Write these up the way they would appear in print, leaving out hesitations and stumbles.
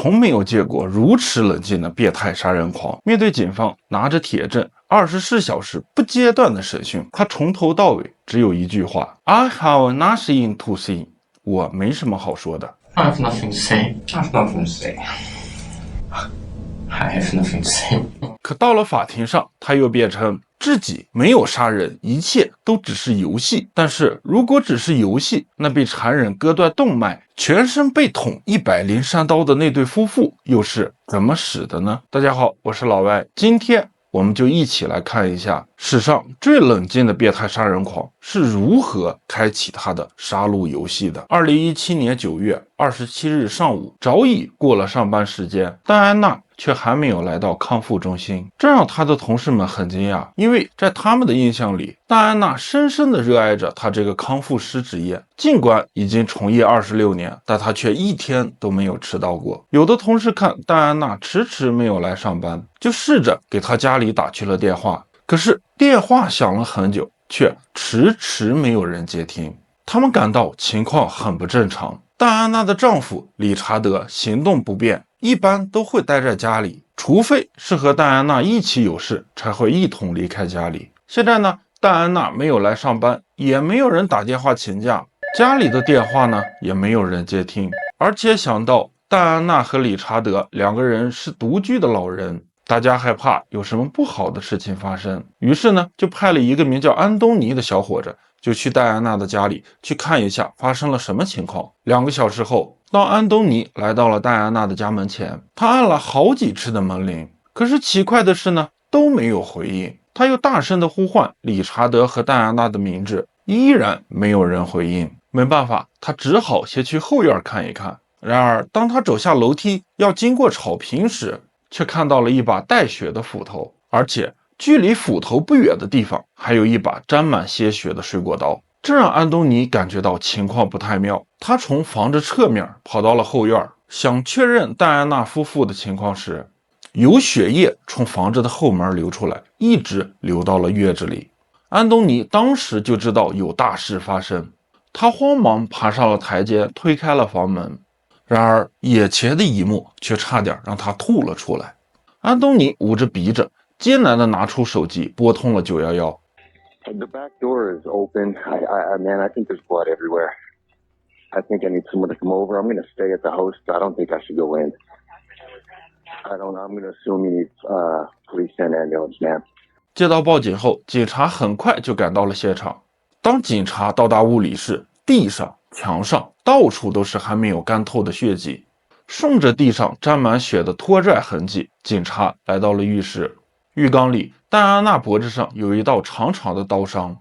从没有见过如此冷静的变态杀人狂。面对警方拿着铁证24小时不间断的审讯，他从頭到尾只有一句话 ：I have nothing to say， 我没什么好说的。I have nothing to say. I have nothing to say. I have nothing to say. 可到了法庭上，他又辩称自己没有杀人，一切都只是游戏。但是如果只是游戏，那被残忍割断动脉，全身被捅103刀的那对夫妇又是怎么死的呢？大家好，我是老歪，今天我们就一起来看一下史上最冷静的变态杀人狂是如何开启他的杀戮游戏的。2017年9月27日上午，早已过了上班时间，戴安娜却还没有来到康复中心，这让他的同事们很惊讶，因为在他们的印象里，戴安娜深深地热爱着她这个康复师职业，尽管已经从业26年，但她却一天都没有迟到过。有的同事看戴安娜迟迟没有来上班，就试着给她家里打去了电话，可是电话响了很久，却迟迟没有人接听。他们感到情况很不正常。戴安娜的丈夫理查德行动不便，一般都会待在家里，除非是和戴安娜一起有事，才会一同离开家里。现在呢，戴安娜没有来上班，也没有人打电话请假，家里的电话呢也没有人接听。而且想到戴安娜和理查德两个人是独居的老人，大家害怕有什么不好的事情发生，于是呢就派了一个名叫安东尼的小伙子，就去戴安娜的家里去看一下发生了什么情况。2个小时后，当安东尼来到了戴安娜的家门前，他按了好几次的门铃，可是奇怪的是呢，都没有回应。他又大声地呼唤理查德和戴安娜的名字，依然没有人回应。没办法，他只好先去后院看一看。然而当他走下楼梯要经过草坪时，却看到了一把带血的斧头，而且距离斧头不远的地方还有一把沾满鲜血的水果刀。这让安东尼感觉到情况不太妙，他从房子侧面跑到了后院，想确认戴安娜夫妇的情况时，有血液从房子的后门流出来，一直流到了院子里。安东尼当时就知道有大事发生，他慌忙爬上了台阶，推开了房门。然而眼前的一幕却差点让他吐了出来。安东尼捂着鼻子，艰难地拿出手机拨通了911。The back door is open. Man, I think there's blood everywhere. I think I need someone to come over. I'm going to stay at the house. I don't think I should go in. I'm going to assume you need police and ambulance, man. 接到报警后，警察很快就赶到了现场。当警察到达屋里时，地上、墙上到处都是还没有干透的血迹。顺着地上沾满血的拖拽痕迹，警察来到了浴室。浴缸里，戴安娜脖子上有一道长长的刀伤，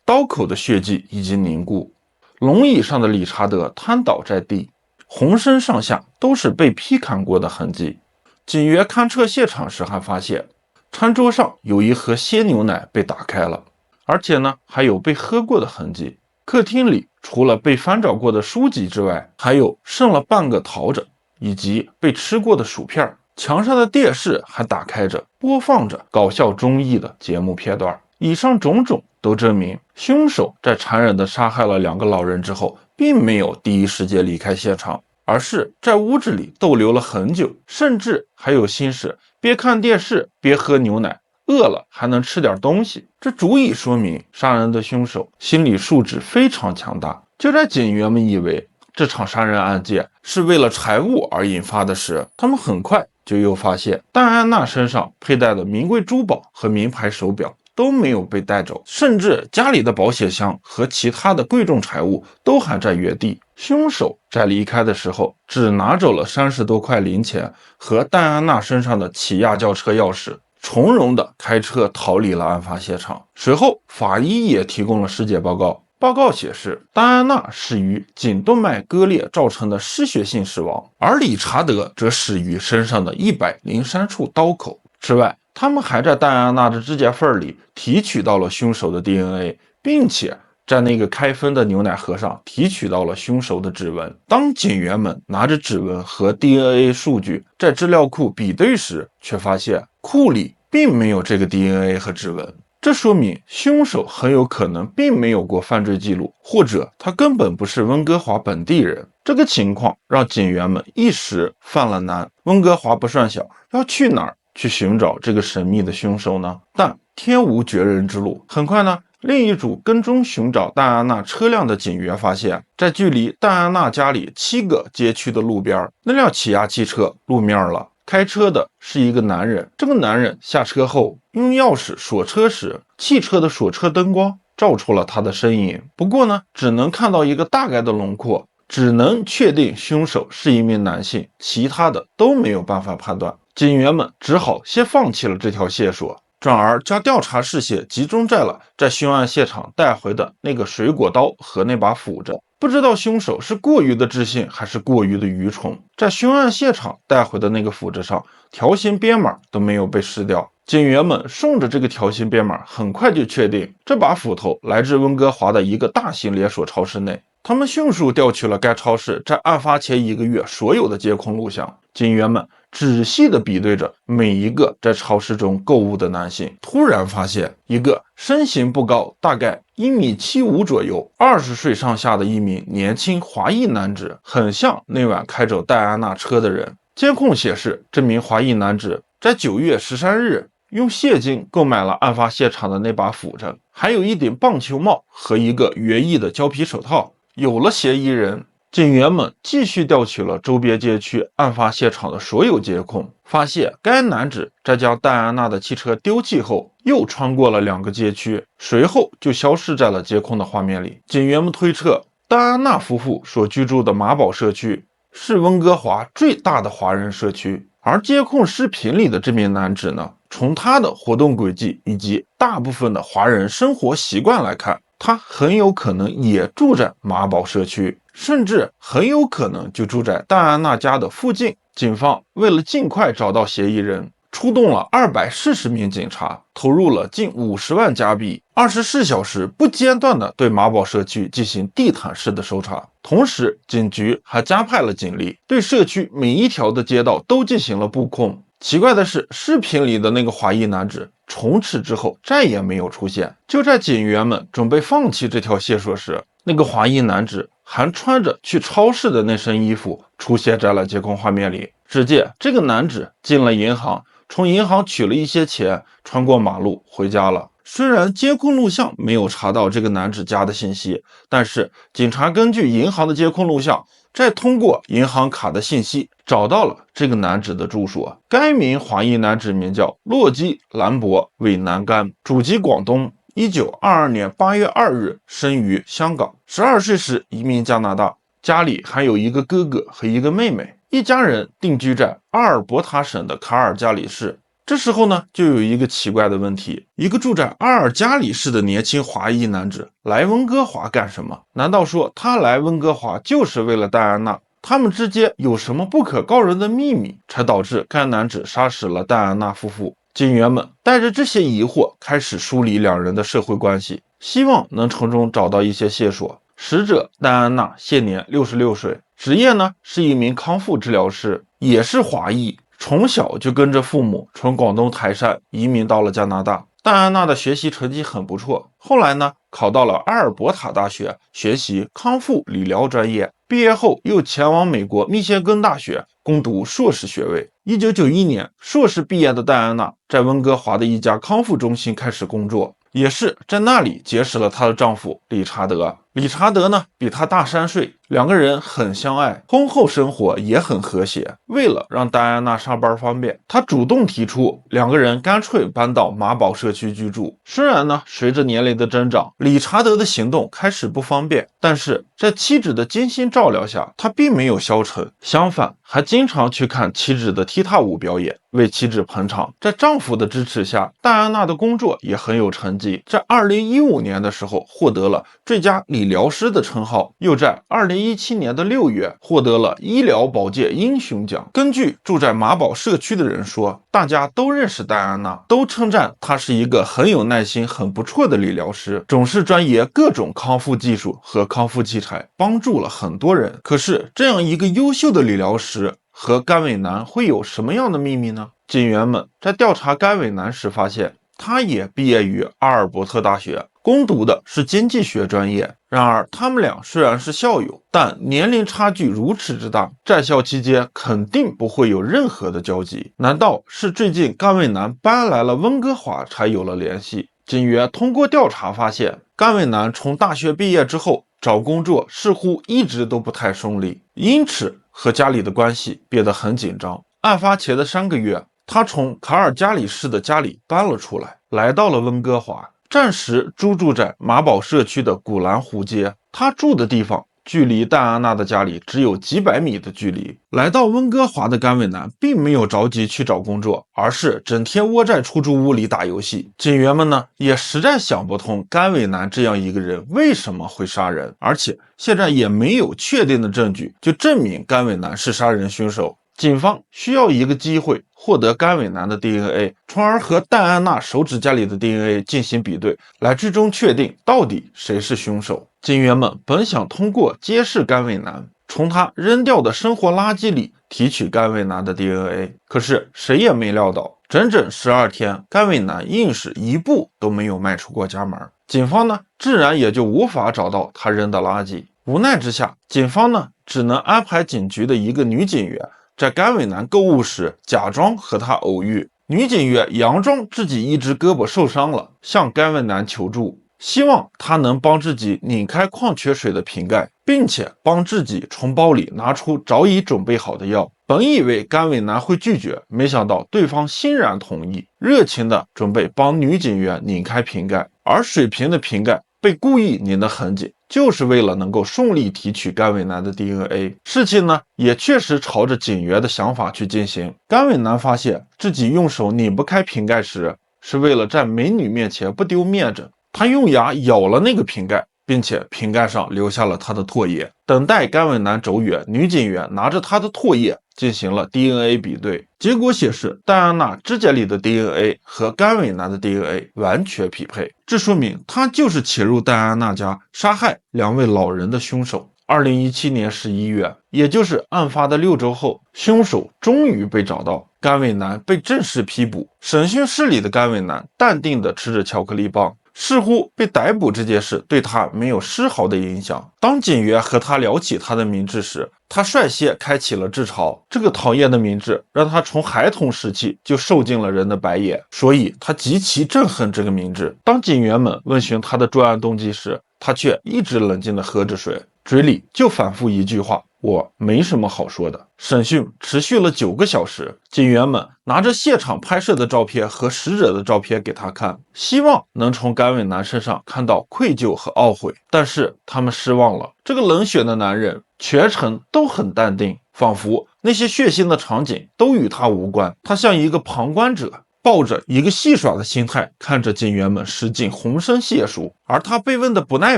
刀口的血迹已经凝固。龙椅上的理查德瘫倒在地，浑身上下都是被劈砍过的痕迹。警员勘测现场时还发现，餐桌上有一盒鲜牛奶被打开了，而且呢还有被喝过的痕迹。客厅里除了被翻找过的书籍之外，还有剩了半个桃子以及被吃过的薯片。墙上的电视还打开着，播放着搞笑综艺的节目片段。以上种种都证明，凶手在残忍地杀害了2个老人之后，并没有第一时间离开现场，而是在屋子里逗留了很久，甚至还有心思边看电视边喝牛奶，饿了还能吃点东西。这足以说明杀人的凶手心理素质非常强大。就在警员们以为这场杀人案件是为了财物而引发的时，他们很快就又发现戴安娜身上佩戴的名贵珠宝和名牌手表都没有被带走，甚至家里的保险箱和其他的贵重财物都还在原地。凶手在离开的时候只拿走了30多块零钱和戴安娜身上的起亚轿车钥匙，从容地开车逃离了案发现场。随后法医也提供了尸检报告，报告显示戴安娜死于颈动脉割裂造成的失血性死亡，而理查德则死于身上的103处刀口。此外，他们还在戴安娜的指甲缝里提取到了凶手的 DNA， 并且在那个开封的牛奶盒上提取到了凶手的指纹。当警员们拿着指纹和 DNA 数据在资料库比对时，却发现库里并没有这个 DNA 和指纹。这说明凶手很有可能并没有过犯罪记录，或者他根本不是温哥华本地人。这个情况让警员们一时犯了难。温哥华不算小，要去哪儿去寻找这个神秘的凶手呢？但天无绝人之路，很快呢，另一组跟踪寻找戴安娜车辆的警员发现，在距离戴安娜家里7个街区的路边，那辆起亚汽车露面了。开车的是一个男人，这个男人下车后用钥匙锁车时，汽车的锁车灯光照出了他的身影。不过呢，只能看到一个大概的轮廓，只能确定凶手是一名男性，其他的都没有办法判断。警员们只好先放弃了这条线索，转而将调查视线集中在了在凶案现场带回的那个水果刀和那把斧子。不知道凶手是过于的自信还是过于的愚蠢，在凶案现场带回的那个斧子上条形编码都没有被撕掉。警员们顺着这个条形编码，很快就确定这把斧头来自温哥华的一个大型连锁超市内。他们迅速调取了该超市在案发前1个月所有的监控录像。警员们仔细地比对着每一个在超市中购物的男性，突然发现一个身形不高，大概1.75米左右，20岁上下的一名年轻华裔男子，很像那晚开走戴安娜车的人。监控显示，这名华裔男子在9月13日用现金购买了案发现场的那把斧子，还有一顶棒球帽和一个园艺的胶皮手套。有了嫌疑人，警员们继续调取了周边街区案发现场的所有监控，发现该男子在将戴安娜的汽车丢弃后，又穿过了2个街区，随后就消失在了监控的画面里。警员们推测，戴安娜夫妇所居住的马堡社区是温哥华最大的华人社区，而监控视频里的这名男子呢，从他的活动轨迹以及大部分的华人生活习惯来看，他很有可能也住在马堡社区，甚至很有可能就住在戴安娜家的附近。警方为了尽快找到嫌疑人，出动了240名警察，投入了近50万加币，24小时不间断地对马堡社区进行地毯式的搜查。同时，警局还加派了警力，对社区每一条的街道都进行了布控。奇怪的是，视频里的那个华裔男子从此之后再也没有出现。就在警员们准备放弃这条线索时，那个华裔男子还穿着去超市的那身衣服出现在了监控画面里。只见这个男子进了银行，从银行取了一些钱，穿过马路回家了。虽然监控录像没有查到这个男子家的信息，但是警察根据银行的监控录像，再通过银行卡的信息找到了这个男子的住所。该名华裔男子名叫洛基·兰博·韦南甘，祖籍广东，1922年8月2日生于香港，12岁时移民加拿大，家里还有一个哥哥和一个妹妹，一家人定居在阿尔伯塔省的卡尔加里市。这时候呢，就有一个奇怪的问题，一个住在阿尔加里市的年轻华裔男子来温哥华干什么？难道说他来温哥华就是为了戴安娜？他们之间有什么不可告人的秘密，才导致该男子杀死了戴安娜夫妇？警员们带着这些疑惑开始梳理2人的社会关系，希望能从中找到一些线索。死者戴安娜现年66岁，职业呢是一名康复治疗师，也是华裔，从小就跟着父母从广东台山移民到了加拿大。戴安娜的学习成绩很不错，后来呢考到了阿尔伯塔大学学习康复理疗专业，毕业后又前往美国密歇根大学攻读硕士学位。1991年硕士毕业的戴安娜在温哥华的一家康复中心开始工作，也是在那里结识了她的丈夫理查德。理查德呢比她大3岁，2个人很相爱，婚后生活也很和谐。为了让戴安娜上班方便，他主动提出2个人干脆搬到马堡社区居住。虽然呢随着年龄的增长，理查德的行动开始不方便，但是在妻子的精心照料下，他并没有消沉，相反还经常去看妻子的踢踏舞表演，为妻子捧场。在丈夫的支持下，戴安娜的工作也很有成绩，在2015年的时候获得了最佳理疗师的称号，又在2017年的6月获得了医疗保健英雄奖。根据住在马堡社区的人说，大家都认识戴安娜，都称赞她是一个很有耐心很不错的理疗师，总是专研各种康复技术和康复器材，帮助了很多人。可是这样一个优秀的理疗师和甘伟南会有什么样的秘密呢？警员们在调查甘伟南时发现，他也毕业于阿尔伯特大学，攻读的是经济学专业。然而他们俩虽然是校友，但年龄差距如此之大，在校期间肯定不会有任何的交集。难道是最近甘伟南搬来了温哥华才有了联系？警员通过调查发现，甘伟南从大学毕业之后找工作似乎一直都不太顺利，因此和家里的关系变得很紧张。案发前的3个月，他从卡尔加里市的家里搬了出来，来到了温哥华，暂时住在马堡社区的古兰湖街。他住的地方距离戴安娜的家里只有几百米的距离。来到温哥华的甘伟南并没有着急去找工作，而是整天窝在出租屋里打游戏。警员们呢也实在想不通甘伟南这样一个人为什么会杀人，而且现在也没有确定的证据就证明甘伟南是杀人凶手。警方需要一个机会获得甘伟南的 DNA， 从而和戴安娜手指甲里的 DNA 进行比对，来最终确定到底谁是凶手。警员们本想通过揭示甘伟南，从他扔掉的生活垃圾里提取甘伟南的 DNA， 可是谁也没料到，整整12天，甘伟南硬是一步都没有迈出过家门。警方呢，自然也就无法找到他扔的垃圾。无奈之下，警方呢，只能安排警局的一个女警员在甘伟南购物时假装和他偶遇。女警员佯装自己一只胳膊受伤了，向甘伟南求助，希望他能帮自己拧开矿泉水的瓶盖，并且帮自己从包里拿出早已准备好的药。本以为甘伟南会拒绝，没想到对方欣然同意，热情地准备帮女警员拧开瓶盖，而水瓶的瓶盖被故意拧得很紧，就是为了能够顺利提取甘伟南的 DNA。 事情呢也确实朝着警员的想法去进行。甘伟南发现自己用手拧不开瓶盖时，是为了在美女面前不丢面子，他用牙咬了那个瓶盖，并且瓶盖上留下了他的唾液。等待甘伟南走远，女警员拿着他的唾液进行了 DNA 比对，结果显示戴安娜指甲里的 DNA 和甘伟南的 DNA 完全匹配，这说明他就是潜入戴安娜家杀害2位老人的凶手。2017年11月，也就是案发的6周后，凶手终于被找到，甘伟南被正式批捕。审讯室里的甘伟南淡定地吃着巧克力棒，似乎被逮捕这件事对他没有丝毫的影响。当警员和他聊起他的名字时，他率先开启了自嘲。这个讨厌的名字让他从孩童时期就受尽了人的白眼，所以他极其憎恨这个名字。当警员们问询他的作案动机时，他却一直冷静地喝着水，嘴里就反复一句话：我没什么好说的。审讯持续了9个小时，警员们拿着现场拍摄的照片和死者的照片给他看，希望能从甘伟南身上看到愧疚和懊悔，但是他们失望了。这个冷血的男人全程都很淡定，仿佛那些血腥的场景都与他无关。他像一个旁观者，抱着一个戏耍的心态看着警员们使劲浑身解数。而他被问的不耐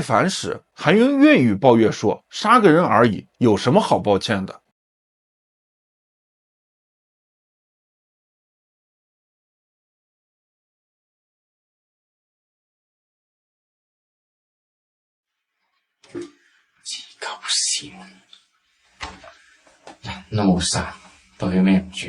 烦时，还用粤语抱怨说：杀个人而已，有什么好抱歉的。搞笑，人都冇殺，代表咩唔住？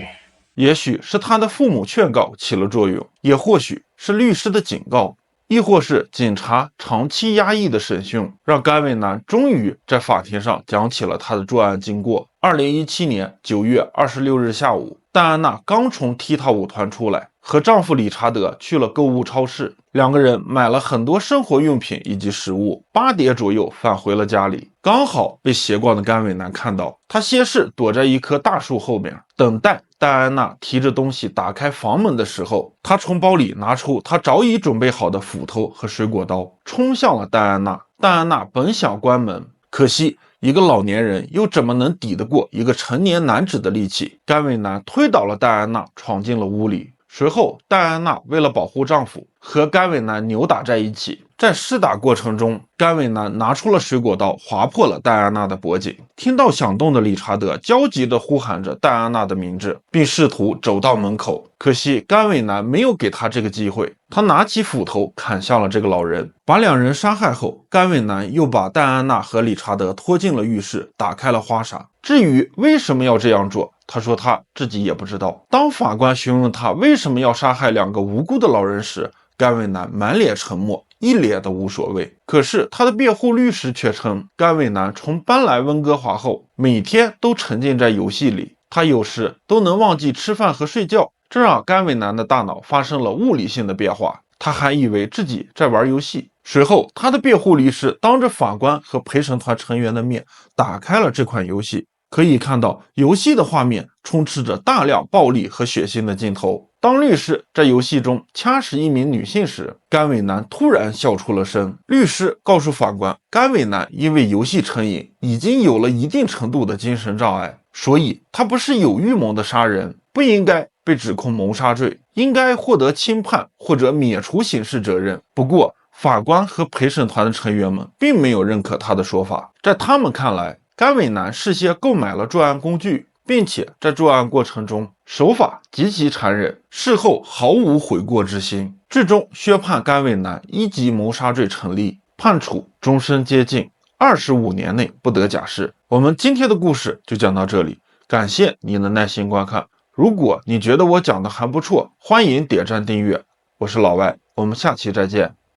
也許是他的父母勸告起了作用，也或許是律師的警告，亦或是警察長期壓抑的審訊，讓甘偉南終於在法庭上講起了他的作案經過。2017年9月26日下午，戴安娜剛從踢踏舞團出來，和丈夫理查德去了購物超市，兩個人買了很多生活用品以及食物。8點左右返回了家裡，剛好被斜逛的甘偉南看到，他先是躲在一棵大樹後面，等待戴安娜提着東西打開房門的時候，他從包裡拿出他早已準備好的斧頭和水果刀，衝向了戴安娜。戴安娜本想關門，可惜一個老年人又怎麼能抵得過一個成年男子的力氣？甘偉南推倒了戴安娜，闖進了屋裡。隨後戴安娜為了保護丈夫，和甘偉南扭打在一起。在廝打過程中，甘偉南拿出了水果刀，劃破了戴安娜的脖頸。聽到響動的理查德焦急地呼喊着戴安娜的名字，並試圖走到門口。可惜甘偉南沒有給他這個機會，他拿起斧頭砍向了這個老人。把兩人殺害後，甘偉南又把戴安娜和理查德拖進了浴室，打開了花灑。至於為什麼要這樣做，他說他自己也不知道。當法官詢問他為什麼要殺害2個無辜的老人時，甘伟南满脸沉默，一脸的无所谓。可是他的辩护律师却称，甘伟南从搬来温哥华后，每天都沉浸在游戏里，他有时都能忘记吃饭和睡觉，这让甘伟南的大脑发生了物理性的变化，他还以为自己在玩游戏。随后，他的辩护律师当着法官和陪审团成员的面打开了这款游戏，可以看到游戏的画面充斥着大量暴力和血腥的镜头。当律师在游戏中掐死一名女性时，甘伟南突然笑出了声。律师告诉法官，甘伟南因为游戏成瘾，已经有了一定程度的精神障碍，所以他不是有预谋的杀人，不应该被指控谋杀罪，应该获得轻判或者免除刑事责任。不过，法官和陪审团的成员们并没有认可他的说法，在他们看来，甘伟南事先购买了作案工具，并且在作案过程中手法极其残忍，事后毫无悔过之心，最终宣判甘伟南1级谋杀罪成立，判处终身监禁，25年内不得假释。我们今天的故事就讲到这里，感谢你的耐心观看。如果你觉得我讲的还不错，欢迎点赞订阅。我是老外，我们下期再见。